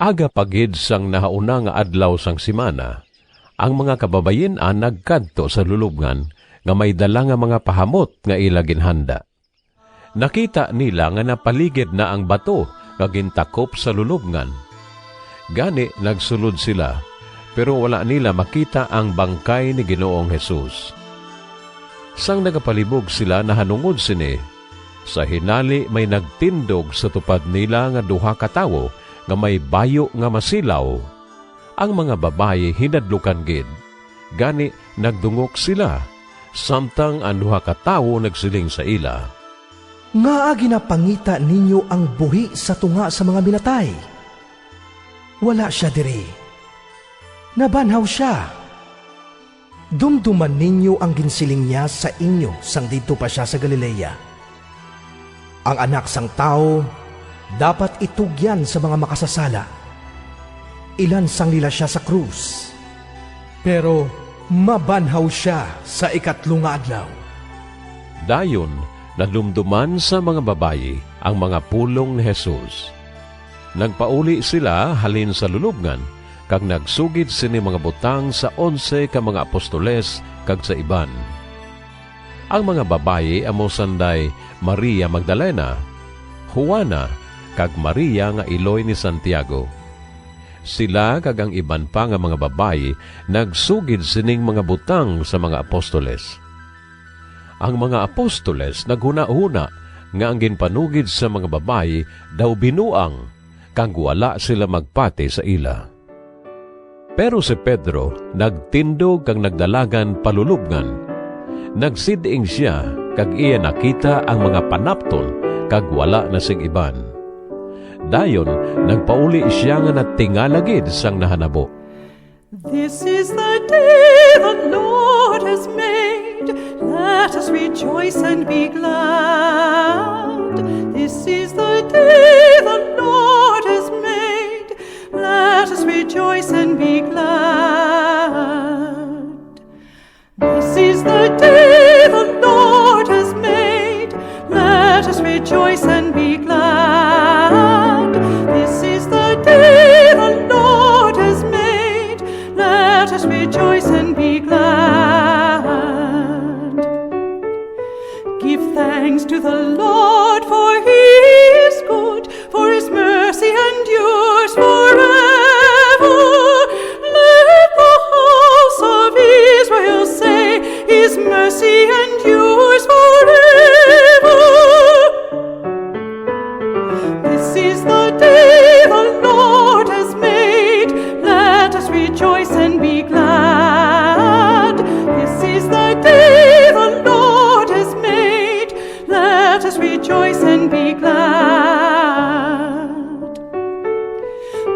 Aga pagid sang nahauna nga adlaw sang simana, ang mga kababayen-an nagkadto sa lulubngan nga may dala nga mga pahamot nga ila ginhanda. Nakita nila nga napaligid na ang bato nga gintakop sa lulubngan. Gani nagsulod sila, pero wala nila makita ang bangkay ni Ginoong Hesus. Sang nagapalibog sila nahanungod sini, sa hinali may nagtindog sa tupad nila nga duha ka tawo nga may bayo nga masilaw. Ang mga babaye hinadlukan gid. Gani nagdungok sila, samtang ang duha ka tawo nagsiling sa ila, Nga ginapangita ninyo ang buhi sa tunga sa mga binatay. Wala siya diri. Nabanhaw siya. Dumduman ninyo ang ginsiling niya sa inyo sang dito pa siya sa Galilea. Ang anak sang tao dapat itugyan sa mga makasasala. Ilan sang nila siya sa krus. Pero mabanhaw siya sa ikatlong adlaw. dayon nadumduman sa mga babayi ang mga pulong ni Jesus. Nagpauli sila halin sa lulubngan, kag nagsugid sini mga butang sa 11 ka mga apostoles kag sa iban. Ang mga babayi amo sanday Maria Magdalena, Juana, kag Maria nga iloy ni Santiago. Sila kag ang iban pa nga mga babayi nagsugid sining mga butang sa mga apostoles. Ang mga apostoles naghuna-huna nga ang ginpanugid sa mga babayi daw binuang, kang wala sila magpati sa ila. Pero si Pedro nagtindog kang nagdalagan palulubngan. Nagsiding siya kag iya nakita ang mga panapton kag wala na sing iban. Dayon nagpauli siya nga natingalagid sang nahanabo. This is the day the Lord has made. Let us rejoice and be glad. This is the day the Lord has made. Let us rejoice and be glad. This is the day the Lord has made. Let us rejoice and be glad. This is the day the Lord has made. Let us rejoice and be glad. Give thanks to the Lord, for He is good, for His mercy endures forever. Let the house of Israel say, His mercy endures forever. This is the day the Lord has made. Let us rejoice and be glad. This is the day the Lord has made. Let us rejoice and be glad.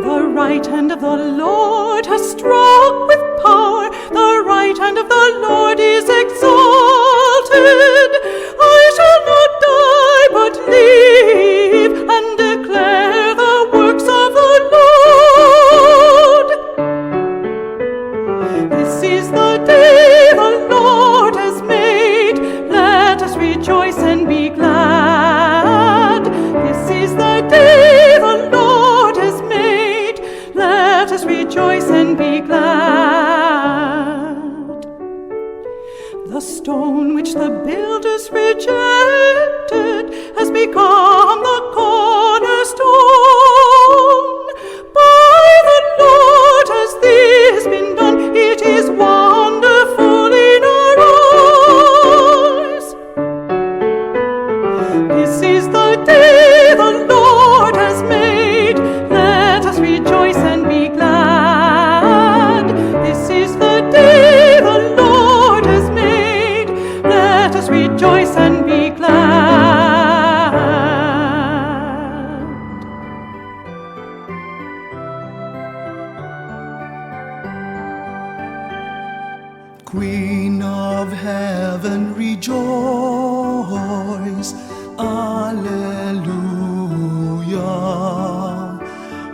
The right hand of the Lord has struck with power. The right hand of the Lord is exalted. I shall not die but live and declare the works of the Lord. This is the day the Lord has made. Let us rejoice and be glad. This is the day the Lord has made. Let us rejoice and be glad. The stone which the builders rejected has become the cornerstone. By the Lord has this been done. It is wonderful in our eyes. This is the day the Lord has made. Let us rejoice and be glad. This is the day the Lord has made. Let us rejoice and be glad. Queen of heaven, rejoice, Alleluia.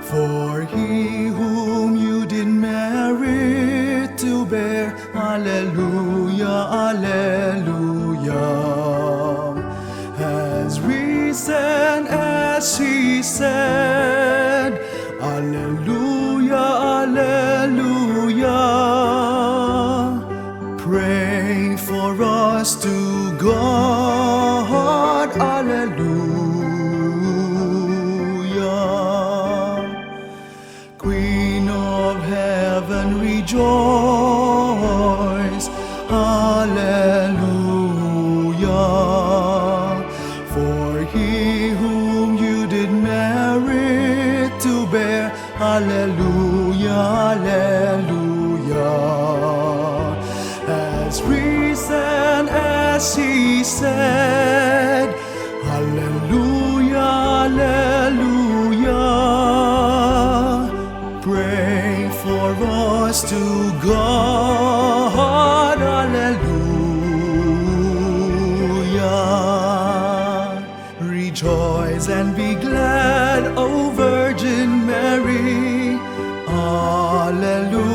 For he whom you did merit to bear, Alleluia, Alleluia, has risen as he said, Alleluia. Alleluia, Alleluia. Pray for us to God, Alleluia. Queen of heaven, rejoice, Alleluia. For he whom you did merit to bear, Alleluia, Alleluia. As recent as he said, Alleluia, Alleluia. Pray for us to God, Alleluia. Rejoice and be glad, O Virgin Mary, Alleluia.